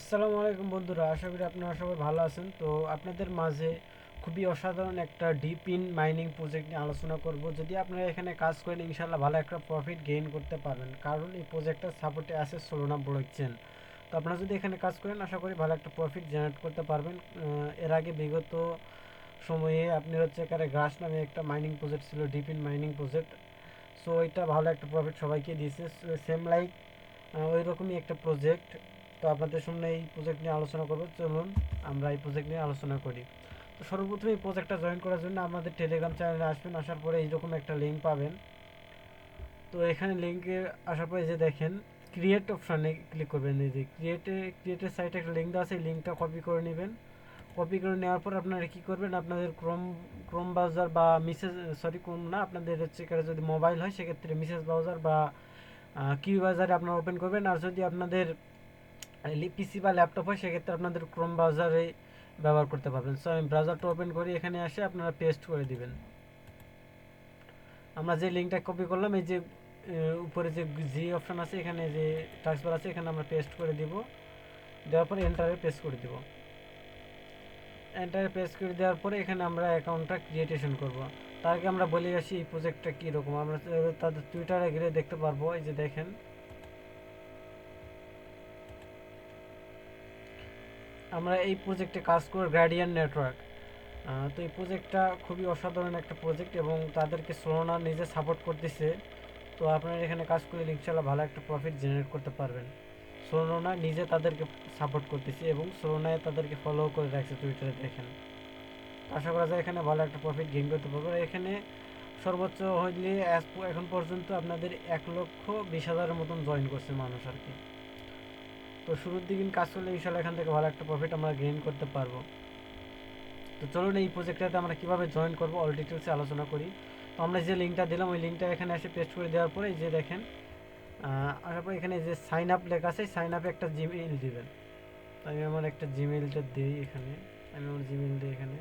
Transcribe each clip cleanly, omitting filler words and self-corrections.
আসসালামু আলাইকুম বন্ধুরা, আশা করি আপনারা সবাই ভালো আছেন। তো আপনাদের মাঝে খুবই অসাধারণ একটা ডিপ ইন মাইনিং প্রজেক্ট নিয়ে আলোচনা করব। যদি আপনারা এখানে কাজ করেন ইনশাল্লাহ ভালো একটা প্রফিট গেইন করতে পারবেন, কারণ এই প্রজেক্টটার সাপোর্টে আছে সোলোনা ব্লকচেন। তো আপনারা যদি এখানে কাজ করেন আশা করি ভালো একটা প্রফিট জেনারেট করতে পারবেন। এর আগে বিগত সময়ে আপনি হচ্ছে এখানে গ্রাস নামে একটা মাইনিং প্রজেক্ট ছিল, deep in mining project. So এটা ভালো একটা প্রফিট সবাইকে দিয়েছে, সেম লাইক ওই রকমই একটা প্রজেক্ট। তো আপনাদের সামনে এই প্রজেক্ট নিয়ে আলোচনা করবো, চলুন আমরা এই প্রজেক্ট নিয়ে আলোচনা করি। তো সর্বপ্রথম এই প্রজেক্টটা জয়েন করার জন্য আমাদের টেলিগ্রাম চ্যানেলে আসবেন, আসার পরে এইরকম একটা লিঙ্ক পাবেন। তো এখানে লিঙ্কে আসার পরে যে দেখেন ক্রিয়েট অপশানে ক্লিক করবেন। এই যে ক্রিয়েটের সাইটে একটা লিঙ্ক দেওয়া আছে, এই লিঙ্কটা কপি করে নেবেন। কপি করে নেওয়ার পর আপনারা কী করবেন, আপনাদের ক্রোম ব্রাউজার বা ক্রোম না, আপনাদের হচ্ছে যদি মোবাইল হয় সেক্ষেত্রে মিসেস ব্রাউজার বা কিউ ব্রাউজারে আপনারা ওপেন করবেন। আর যদি আপনাদের পিসি বা ল্যাপটপ হয় সেক্ষেত্রে আপনাদের ক্রোম ব্রাউজারে ব্যবহার করতে পারবেন। সো আমি ব্রাউজারটা ওপেন করি, এখানে আসে আপনারা পেস্ট করে দিবেন। আমরা যে লিঙ্কটা কপি করলাম, এই যে উপরে যে জি অপশন আছে, এখানে যে টাস্কবার আছে, এখানে আমরা পেস্ট করে দিব। দেওয়ার পরে এন্টারে প্রেস করে দিব। এন্টারে প্রেস করে দেওয়ার পরে এখানে আমরা অ্যাকাউন্টটা ক্রিয়েটেশন করব। তার আগে আমরা বলে আসি এই প্রজেক্টটা কীরকম। আমরা তাদের টুইটারে গেলে দেখতে পারবো। এই যে দেখেন, আমরা এই প্রজেক্টে কাজ করি গ্র্যাডিয়ান নেটওয়ার্ক। তো এই প্রজেক্টটা খুবই অসাধারণ একটা প্রজেক্ট এবং তাদেরকে সোলোনা নিজে সাপোর্ট করতেছে। তো আপনারা এখানে কাজ করে ইনশাল্লাহ ভালো একটা প্রফিট জেনারেট করতে পারবেন। সোলোনা নিজে তাদেরকে সাপোর্ট করতেছে এবং সোলোনায় তাদেরকে ফলো করে রাখছে টুইটারে, দেখেন। আশা করা যায় এখানে ভালো একটা প্রফিট গেইন করতে পারবেন। এখানে সর্বোচ্চ হইলে এখন পর্যন্ত আপনাদের 1,20,000-এর মতন জয়েন করছে মানুষ আর কি। তো শুরুর দিকে কাজ করলে ইনশাল্লাহ এখান থেকে ভালো একটা প্রফিট আমরা গেইন করতে পারবো। তো চলুন এই প্রজেক্টটাতে আমরা কীভাবে জয়েন করবো অল ডিটেলসে আলোচনা করি। তো আমরা যে লিঙ্কটা দিলাম ওই লিঙ্কটা এখানে এসে পেস্ট করে দেওয়ার পরে যে দেখেন, আসার পর এখানে যে সাইন আপ লেখা আছে, সাইন আপে একটা জিমেইল দিবেন। তো আমি আমার একটা জিমেইলটা দিই এখানে। আমি আমার জিমেইল দিই এখানে।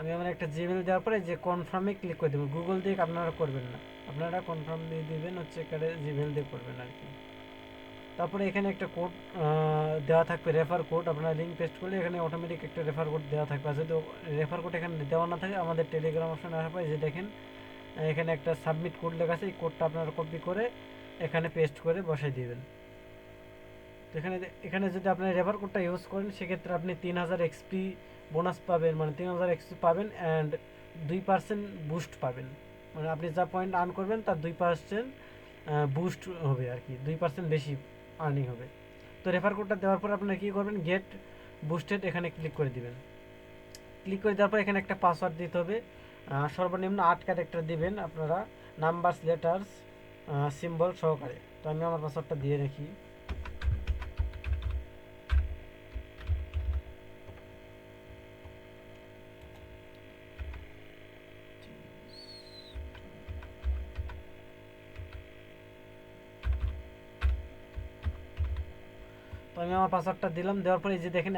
আমি আমার একটা জিমেইল দেওয়ার পরে যে কনফার্মে ক্লিক করে দেবো। গুগল দিয়ে আপনারা করবেন না, আপনারা কনফার্ম দিয়ে দেবেন, হচ্ছে এখানে জিমেইল দিয়ে করবেন আর কি। তারপরে এখানে একটা কোড দেওয়া থাকবে, রেফার কোড। আপনারা লিঙ্ক পেস্ট করলে এখানে অটোমেটিক একটা রেফার কোড দেওয়া থাকবে। আর যদি রেফার কোড এখানে দেওয়া না থাকে, আমাদের টেলিগ্রাম অপশনে আসার পরে যে দেখেন এখানে একটা সাবমিট কোড লেখা আছে, এই কোডটা আপনারা কপি করে এখানে পেস্ট করে বসাই দিবেন। তো এখানে এখানে যদি আপনি রেফার কোডটা ইউজ করেন সেক্ষেত্রে আপনি 3,000 এক্সপি বোনাস পাবেন, মানে 3,000 এক্সপি পাবেন অ্যান্ড 2% বুস্ট পাবেন। মানে আপনি যা পয়েন্ট আর্ন করবেন তার 2% বুস্ট হবে আর কি, 2% বেশি আর্নিং হবে। তো রেফার কোডটা দেওয়ার পর আপনারা কী করবেন, গেট বুস্টেড এখানে ক্লিক করে দিবেন। ক্লিক করে দেওয়ার পর এখানে একটা পাসওয়ার্ড দিতে হবে, সর্বনিম্ন 8 ক্যারেক্টার দিবেন আপনারা, নাম্বারস লেটার্স সিম্বল সহকারে। তো আমি আমার পাসওয়ার্ডটা দিয়ে রাখি। তো আমি আমার পাসওয়ার্ডটা দিলাম, দেওয়ার পরে এই যে দেখেন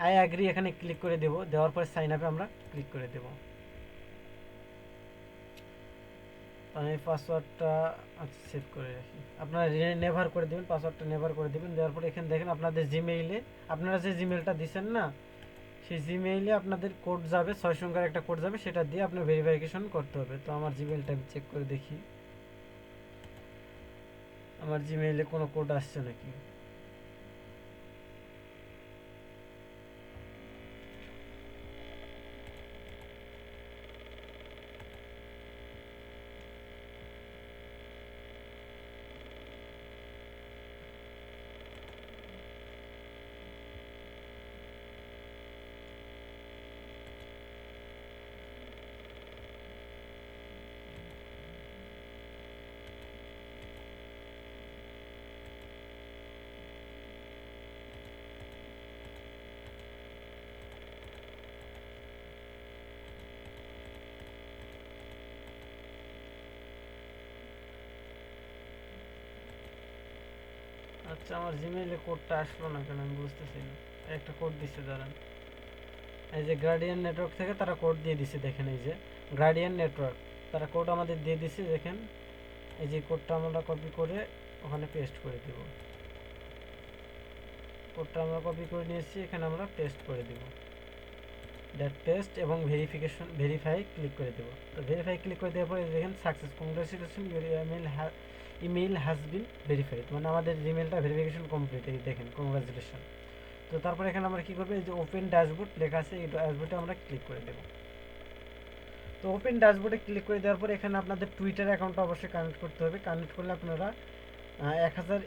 আই অ্যাগ্রি এখানে ক্লিক করে দেবো। দেওয়ার পরে সাইন আপে আমরা ক্লিক করে দেবো। আমি পাসওয়ার্ডটা আচ্ছা সেভ করে রাখি, আপনারা নেভার করে দেবেন, পাসওয়ার্ডটা নেভার করে দেবেন। দেওয়ার পরে এখানে দেখেন আপনাদের জিমেইলে, আপনারা যে জিমেইলটা দিচ্ছেন না, সেই জিমেইলে আপনাদের কোড যাবে, 6 সংখ্যার একটা কোড যাবে, সেটা দিয়ে আপনার ভেরিফিকেশন করতে হবে। তো আমার জিমেইলটা আমি চেক করে দেখি আমার জিমেইলে কোনো কোড আসছে নাকি। আচ্ছা, আমার জিমেইলে কোডটা আসলো না কেন আমি বুঝতেছি না। একটা কোড দিচ্ছে, দাঁড়ান। এই যে গ্রাডিয়েন্ট নেটওয়ার্ক থেকে তারা কোড দিয়ে দিছে, দেখেন এই যে গ্রাডিয়েন্ট নেটওয়ার্ক তারা কোড আমাদের দিয়ে দিছে। দেখেন এই যে কোডটা আমরা কপি করে ওখানে পেস্ট করে দেব। কোডটা আমরা কপি করে নিয়েছি, এখানে আমরা পেস্ট করে দেব, দ্যাট পেস্ট এবং ভেরিফাই ক্লিক করে দেব। তো ভেরিফাই ক্লিক করে দেওয়ার পরে দেখেন success, congratulation your email has been verified, মানে আমাদের জিমেলটা ভেরিফিকেশন কমপ্লিট। এই দেখেন কংগ্রেচুলেশন। তো তারপর এখানে আমরা কি করবো, এই যে ওপেন ড্যাশবোর্ড লেখা আছে এই ড্যাশবোর্ডে আমরা ক্লিক করে দেব। তো ওপেন ড্যাশবোর্ডে ক্লিক করে দেওয়ার পরে এখানে আপনাদের টুইটার অ্যাকাউন্টটা অবশ্যই কানেক্ট করতে হবে। কানেক্ট করলে আপনারা 1000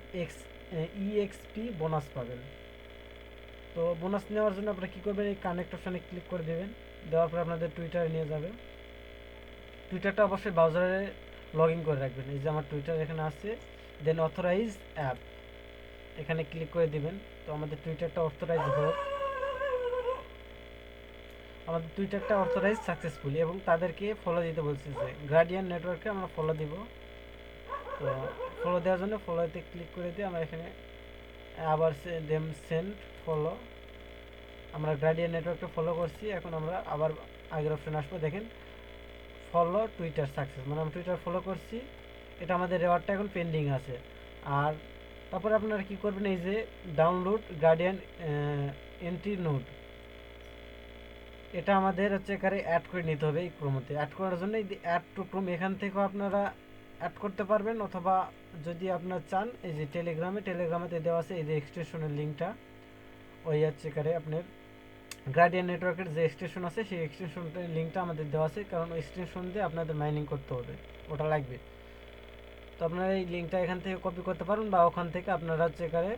EXP বোনাস পাবেন। তো বোনাস নেওয়ার জন্য আপনারা কী করবেন, এই কানেক্ট অপশানে ক্লিক করে দেবেন। দেওয়ার পর আপনাদের টুইটারে নিয়ে যাবে। টুইটারটা অবশ্যই ব্রাউজারে লগ ইন করে রাখবেন। এই যে আমার টুইটার এখানে আছে, দেন অথরাইজ অ্যাপ এখানে ক্লিক করে দিবেন। তো আমাদের টুইটারটা অথরাইজ হোক, আমাদের টুইটারটা অথরাইজ সাকসেসফুলি, এবং তাদেরকে ফলো দিতে বলছি যে গার্ডিয়ান নেটওয়ার্কে আমরা ফলো দিব। তো ফলো দেওয়ার জন্য ফলোতে ক্লিক করে দিয়ে আমরা এখানে আবার দেম সেন্ড ফলো, আমরা গার্ডিয়ান নেটওয়ার্ককে ফলো করছি। এখন আমরা আবার আগের অপশানে আসবো, দেখেন ফলো টুইটার সাকসেস, মানে আমরা টুইটার ফলো করছি, এটা আমাদের রেওয়ার্ডটা এখন পেন্ডিং আছে। আর তারপরে আপনারা কী করবেন, এই যে ডাউনলোড গার্ডিয়ান এন্ট্রি নোড, এটা আমাদের হচ্ছে এখানে অ্যাড করে নিতে হবে। এই ক্রোমতে অ্যাড করার জন্য এই অ্যাড টু ক্রোম এখান থেকেও আপনারা অ্যাড করতে পারবেন, অথবা যদি আপনারা চান এই যে টেলিগ্রামেতে দেওয়া আছে এই যে এক্সটেনশনের লিঙ্কটা, ওই হচ্ছে এখানে আপনার গার্ডিয়ান নেটওয়ার্কের যে এক্সটেনশন আছে সেই এক্সটেনশনটার লিঙ্কটা আমাদের দেওয়া আছে, কারণ ওই এক্সটেনশন দিয়ে আপনাদের মাইনিং করতে হবে, ওটা লাগবে। তো আপনারা এই লিঙ্কটা এখান থেকে কপি করতে পারেন, বা ওখান থেকে আপনারা হচ্ছে এখানে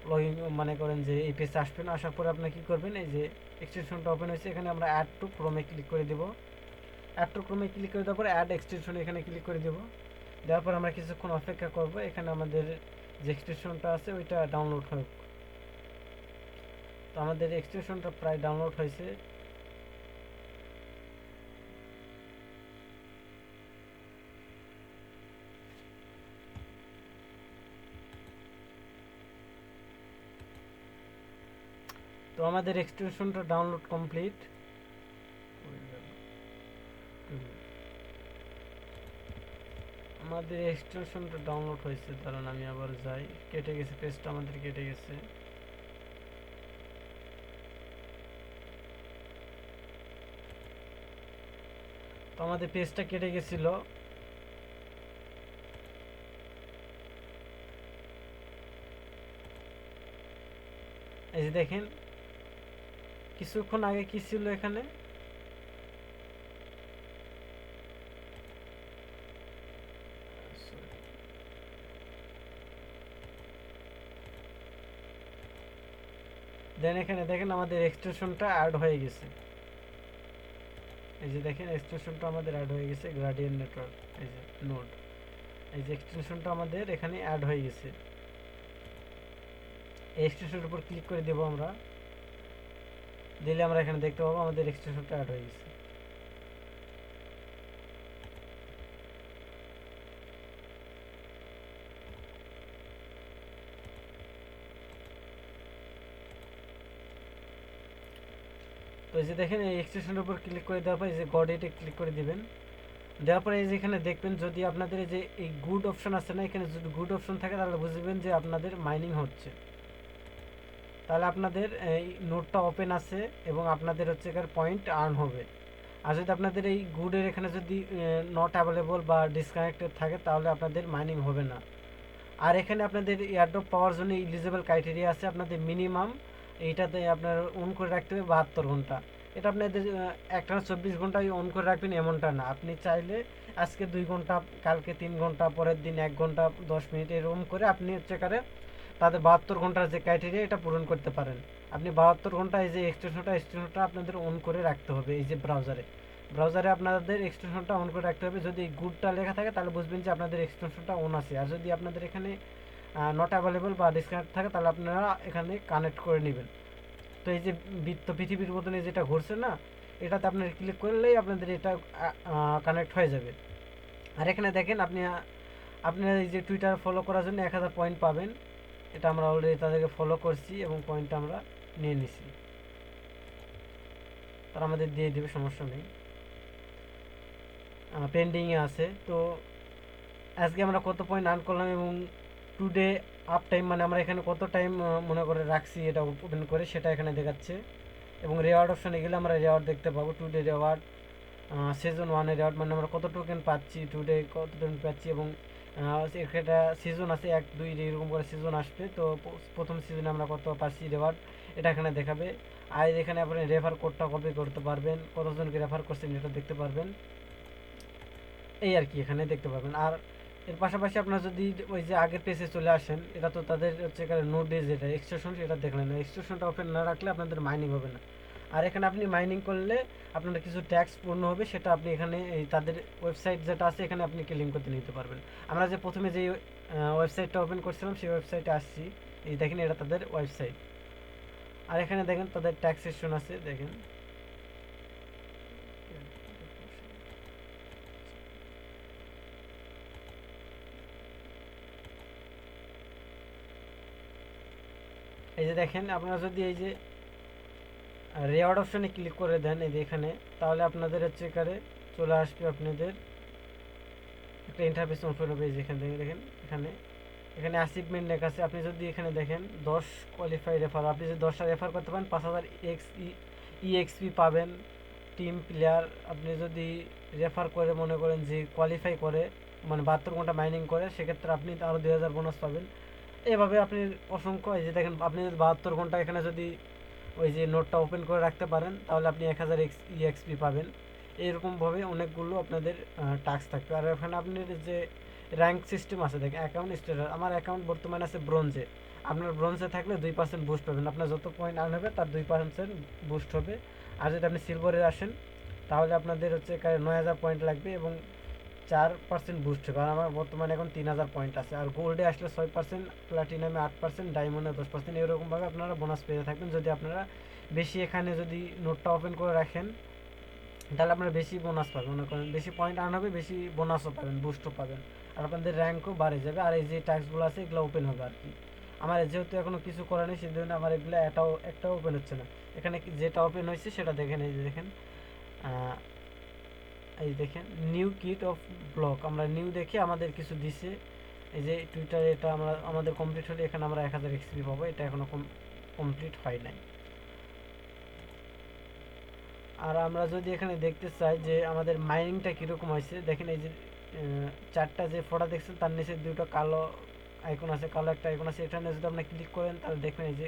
লগ ইন মনে করেন যে এই পেজে আসবেন। আসার পরে আপনারা কী করবেন, এই যে এক্সটেনশনটা ওপেন হয়েছে, এখানে আমরা অ্যাড টু ক্রোমে ক্লিক করে দেবো। অ্যাড টু ক্রোমে ক্লিক করে দেওয়ার পরে অ্যাড এক্সটেনশন এখানে ক্লিক করে দেবো। দেওয়ার পর আমরা কিছুক্ষণ অপেক্ষা করব, এখানে আমাদের যে এক্সটেনশনটা আছে ওইটা ডাউনলোড হোক। তো আমাদের এক্সটেনশনটা প্রায় ডাউনলোড হয়েছে। তো আমাদের এক্সটেনশনটা ডাউনলোড কমপ্লিট। আমাদের এক্সটেনশনটা ডাউনলোড হয়েছে, কারণ আমি আবার যাই, কেটে গেছে পেজটা, আমাদের কেটে গেছে। তো আমাদের পেজটা কেটে গেছিল। এই যে দেখেন কিছুক্ষণ আগে কি ছিল এখানে, দেন এখানে দেখেন আমাদের এক্সটেনশনটা অ্যাড হয়ে গেছে। এই যে দেখেন এক্সটেনশনটা আমাদের অ্যাড হয়ে গেছে, গার্ডিয়ান নেটওয়ার্ক এই যে নোড, এই যে এক্সটেনশনটা আমাদের এখানে অ্যাড হয়ে গেছে। এই এক্সটেনশনের উপর ক্লিক করে দেবো আমরা, দিলে আমরা এখানে দেখতে পাবো আমাদের এক্সটেনশনটা অ্যাড হয়ে গেছে। তো এই যে দেখেন এই এক্সটেনশনের উপর ক্লিক করে দেওয়ার পর এই যে গড এটে ক্লিক করে দিবেন। দেওয়ার পরে এই যে এখানে দেখবেন যদি আপনাদের এই যে এই গুড অপশন আছে না, এখানে যদি গুড অপশন থাকে তাহলে বুঝবেন যে আপনাদের মাইনিং হচ্ছে, তাহলে আপনাদের এই নোটটা ওপেন আছে এবং আপনাদের হচ্ছে এখানে পয়েন্ট আর্ন হবে। আর যদি আপনাদের এই গুডের এখানে যদি নট অ্যাভেলেবল বা ডিসকানেক্টেড থাকে তাহলে আপনাদের মাইনিং হবে না। আর এখানে আপনাদের এয়ারড্রপ পাওয়ার জন্য ইলিজিবল ক্রাইটেরিয়া আছে, আপনাদের মিনিমাম এইটাতে আপনার অন করে রাখতে হবে 72 ঘন্টা। এটা আপনাদের একটা 24 ঘন্টায় অন করে রাখবেন এমনটা না, আপনি চাইলে আজকে 2 ঘন্টা, কালকে 3 ঘন্টা, পরের দিন 1 ঘন্টা 10 মিনিট এরকম করে আপনি হচ্ছে করে তাদের 72 ঘন্টার যে ক্রাইটেরিয়া এটা পূরণ করতে পারেন। আপনি 72 ঘন্টা এই যে এক্সটেনশনটা আপনাদের অন করে রাখতে হবে। এই যে ব্রাউজারে আপনাদের এক্সটেনশনটা অন করে রাখতে হবে। যদি গুডটা লেখা থাকে তাহলে বুঝবেন যে আপনাদের এক্সটেনশনটা অন আছে, আর যদি আপনাদের এখানে নট অ্যাভেলেবল বা ডিসকানেক্ট থাকে তাহলে আপনারা এখানে কানেক্ট করে নেবেন। তো এই যে বৃত্ত পৃথিবীর মতন যেটা ঘুরছে না, এটাতে আপনারা ক্লিক করলেই আপনাদের এটা কানেক্ট হয়ে যাবে। আর এখানে দেখেন আপনারা এই যে টুইটার ফলো করার জন্য 1000 পয়েন্ট পাবেন। এটা আমরা অলরেডি তাদেরকে ফলো করছি এবং পয়েন্টটা আমরা নিয়ে নিছি। তারা আমাদের দিয়ে দেবে, সমস্যা নেই। পেন্ডিংয়ে আছে। তো আজকে আমরা কত পয়েন্ট আর্ন করলাম এবং টুডে আপ টাইম মানে আমরা এখানে কত টাইম মনে করে রাখছি এটা ওপেন করে সেটা এখানে দেখাচ্ছে। এবং রেওয়ার্ড অপশানে গেলে আমরা রেওয়ার্ড দেখতে পাবো, টুডে রেওয়ার্ড, সিজন ওয়ানের রেওয়ার্ড মানে আমরা কত টোকেন পাচ্ছি, টুডে কত টোকেন পাচ্ছি। এবং একটা সিজন আছে 1 2 এরকম করে সিজন আসবে। তো প্রথম সিজনে আমরা কত পাচ্ছি রেওয়ার্ড এটা এখানে দেখাবে। আর এখানে আপনি রেফার কোডটা কপি করতে পারবেন, কতজনকে রেফার করছেন এটা দেখতে পারবেন, এই আর কি এখানে দেখতে পাবেন। আর এর পাশাপাশি আপনার যদি ওই যে আগের পেজে চলে আসেন, এটা তো তাদের হচ্ছে নোডে যেটা এক্সটেনশন সেটা দেখলেন না, এক্সটেনশনটা ওপেন না রাখলে আপনাদের মাইনিং হবে না। আর এখানে আপনি মাইনিং করলে আপনার কিছু ট্যাক্স পূর্ণ হবে, সেটা আপনি এখানে এই তাদের ওয়েবসাইট যেটা আছে এখানে আপনি ক্লেম করতে নিতে পারবেন। আমরা যে প্রথমে যে ওয়েবসাইটটা ওপেন করছিলাম সেই ওয়েবসাইটে আসছি, এই দেখেন এটা তাদের ওয়েবসাইট। আর এখানে দেখেন তাদের ট্যাক্সেশন আছে, দেখেন এই যে দেখেন আপনারা যদি এই যে রেওয়ার্ড অপশনে ক্লিক করে দেন এই যে এখানে, তাহলে আপনাদের হচ্ছে এখানে চলে আসবে আপনাদের একটা ইন্টারফেস ওপেন হবে। যেখান থেকে দেখেন এখানে এখানে অ্যাচিভমেন্ট লেখা আছে। আপনি যদি এখানে দেখেন 10 কোয়ালিফাই রেফার, আপনি যদি 10টা রেফার করতে পারেন 5000 EXP পাবেন। টিম প্লেয়ার আপনি যদি রেফার করে মনে করেন যে কোয়ালিফাই করে মানে 72 ঘন্টা মাইনিং করে, সেক্ষেত্রে আপনি আরও 2000 বোনাস পাবেন। এভাবে আপনি অসংখ্য এই যে দেখেন আপনি যদি 72 ঘন্টা এখানে যদি ওই যে নোটটা ওপেন করে রাখতে পারেন তাহলে আপনি 1000 EXP পাবেন। এইরকমভাবে অনেকগুলো আপনাদের টাস্ক থাকবে। আর এখানে আপনার যে র্যাঙ্ক সিস্টেম আছে দেখেন, অ্যাকাউন্ট স্ট্যাটাস, আমার অ্যাকাউন্ট বর্তমানে আছে ব্রোঞ্জে। আপনার ব্রোঞ্জে থাকলে 2% বুস্ট পাবেন, আপনার যত পয়েন্ট আর্ন হবে তার 2% বুস্ট হবে। আর যদি আপনি সিলভারে আসেন তাহলে আপনাদের হচ্ছে 9000 পয়েন্ট লাগবে এবং 4% বুস্ট হবে। আর আমার বর্তমানে এখন 3000 পয়েন্ট আছে। আর গোল্ডে আসলে 6%, প্লাটিনামে 8%, ডায়মন্ডে 10%, এরকমভাবে আপনারা বোনাস পেয়ে থাকবেন যদি আপনারা বেশি এখানে যদি নোটটা ওপেন করে রাখেন, তাহলে আপনারা বেশি বোনাস পাবেন, মনে করেন বেশি পয়েন্ট আর্ন হবে, বেশি বোনাসও পাবেন, বুস্টও পাবেন, আর আপনাদের র্যাঙ্কও বাড়ে যাবে। আর এই যে টাস্কগুলো আছে এগুলো ওপেন হবে আর কি। আমার যেহেতু এখনও কিছু করা নেই সেই জন্য আমার এগুলো একটাও ওপেন হচ্ছে না। এখানে যেটা ওপেন হয়েছে সেটা দেখেন, এই যে দেখেন এই দেখেন নিউ কিট অফ ব্লক, আমরা নিউ দেখে আমাদের কিছু দিছে। এই যে টুইটারে এটা আমাদের কমপ্লিট হলে এখানে আমরা 1000 XP পাবো, এটা এখনও কমপ্লিট হয় নাই। আর আমরা যদি এখানে দেখতে চাই যে আমাদের মাইনিংটা কীরকম হয়েছে, দেখেন এই যে 4টা যে ফোটা দেখছেন তার নিচে 2টা কালো আইকন আছে, কালো একটা আইকন আছে, এখানে যদি আপনি ক্লিক করেন তাহলে দেখবেন এই যে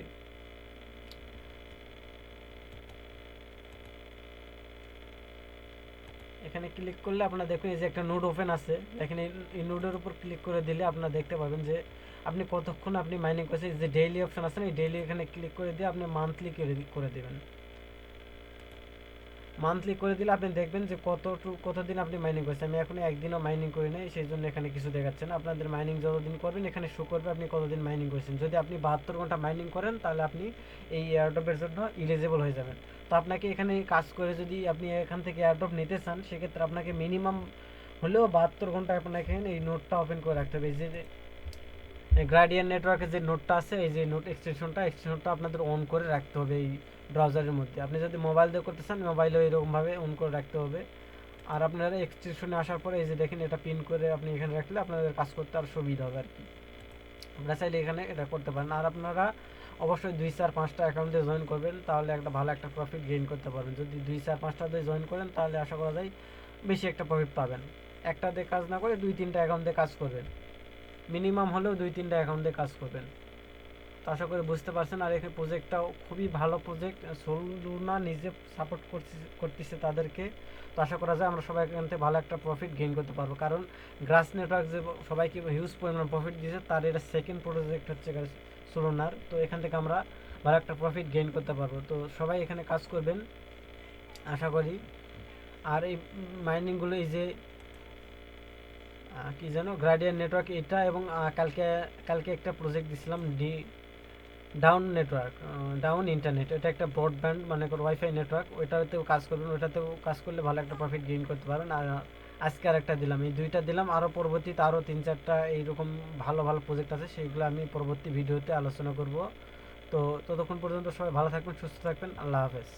এখানে ক্লিক করলে আপনারা দেখুন এই যে একটা নোড ওপেন আছে, দেখেন এই নোডের উপর ক্লিক করে দিলে আপনারা দেখতে পাবেন যে আপনি কতক্ষণ আপনি মাইনিং করছেন। যে ডেইলি অপশন আছে না, এই ডেইলি এখানে ক্লিক করে দিয়ে আপনি মান্থলি করে দেবেন। মান্থলি করে দিলে আপনি দেখবেন যে কতদিন আপনি মাইনিং করছেন। আমি এখন একদিনও মাইনিং করি নাই, সেই জন্য এখানে কিছু দেখাচ্ছে না। আপনাদের মাইনিং যতদিন করবেন এখানে শো করবে আপনি কতদিন মাইনিং করেছেন। যদি আপনি 72 ঘন্টা মাইনিং করেন তাহলে আপনি এই এয়ারড্রপের জন্য ইলিজিবল হয়ে যাবেন। তো আপনাকে এখানে কাজ করে যদি আপনি এখান থেকে এয়ারড্রপ নিতে চান, সেক্ষেত্রে আপনাকে মিনিমাম হলেও 72 ঘন্টা আপনাকে এই নোটটা ওপেন করে রাখতে হবে। এই যে গ্রাডিয়ান নেটওয়ার্কের যে নোটটা আছে, এই যে নোট এক্সটেনশনটা আপনাদের অন করে রাখতে হবে এই ব্রাউজারের মধ্যে। আপনি যদি মোবাইল দিয়ে করতে চান মোবাইলেও এরকমভাবে অন করে রাখতে হবে। আর আপনারা এক্সটেনশনে আসার পরে এই যে দেখেন এটা পিন করে আপনি এখানে রাখলে আপনাদের কাজ করতে আরও সুবিধা হবে আর কি। আপনারা চাইলে এখানে এটা করতে পারেন। আর আপনারা অবশ্যই 2 4 5টা অ্যাকাউন্ট দিয়ে জয়েন করবেন, তাহলে একটা ভালো একটা প্রফিট গেইন করতে পারবেন। যদি 2 4 5টা দিয়ে জয়েন করেন তাহলে আশা করা যায় বেশি একটা প্রফিট পাবেন। একটা দিয়ে কাজ না করে 2 3টা অ্যাকাউন্ট দিয়ে কাজ করবেন, মিনিমাম হলেও 2 3টা অ্যাকাউন্ট দিয়ে কাজ করবেন। তো আশা করি বুঝতে পারছেন। আর এখানে প্রজেক্টটাও খুবই ভালো প্রজেক্ট, সোলুনা নিজে সাপোর্ট করতেছে তাদেরকে। তো আশা করা যায় আমরা সবাই এখান থেকে ভালো একটা প্রফিট গেইন করতে পারবো, কারণ গ্রাস নেটওয়ার্ক যে সবাইকে হিউজ পরিমাণ প্রফিট দিয়েছে তার এটা সেকেন্ড প্রজেক্ট হচ্ছে সোলুনার। তো এখান থেকে আমরা ভালো একটা প্রফিট গেইন করতে পারবো। তো সবাই এখানে কাজ করবেন আশা করি। আর এই মাইনিংগুলো এই যে কি জানো গ্রাডিয়ান নেটওয়ার্ক এটা, এবং কালকে একটা প্রজেক্ট দিছিলাম ডাউন নেটওয়ার্ক, ডাউন ইন্টারনেট, এটা একটা ব্রডব্যান্ড মানে ওয়াইফাই নেটওয়ার্ক, ওইটাতেও কাজ করবেন, ওইটাতেও কাজ করলে ভালো একটা প্রফিট গেইন করতে পারেন। আর আজকে আর একটা দিলাম, এই 2টা দিলাম, আরও পরবর্তীতে আরও 3 4টা এইরকম ভালো ভালো প্রজেক্ট আছে, সেইগুলো আমি পরবর্তী ভিডিওতে আলোচনা করব। তো ততক্ষণ পর্যন্ত সবাই ভালো থাকবেন, সুস্থ থাকবেন, আল্লাহ হাফেজ।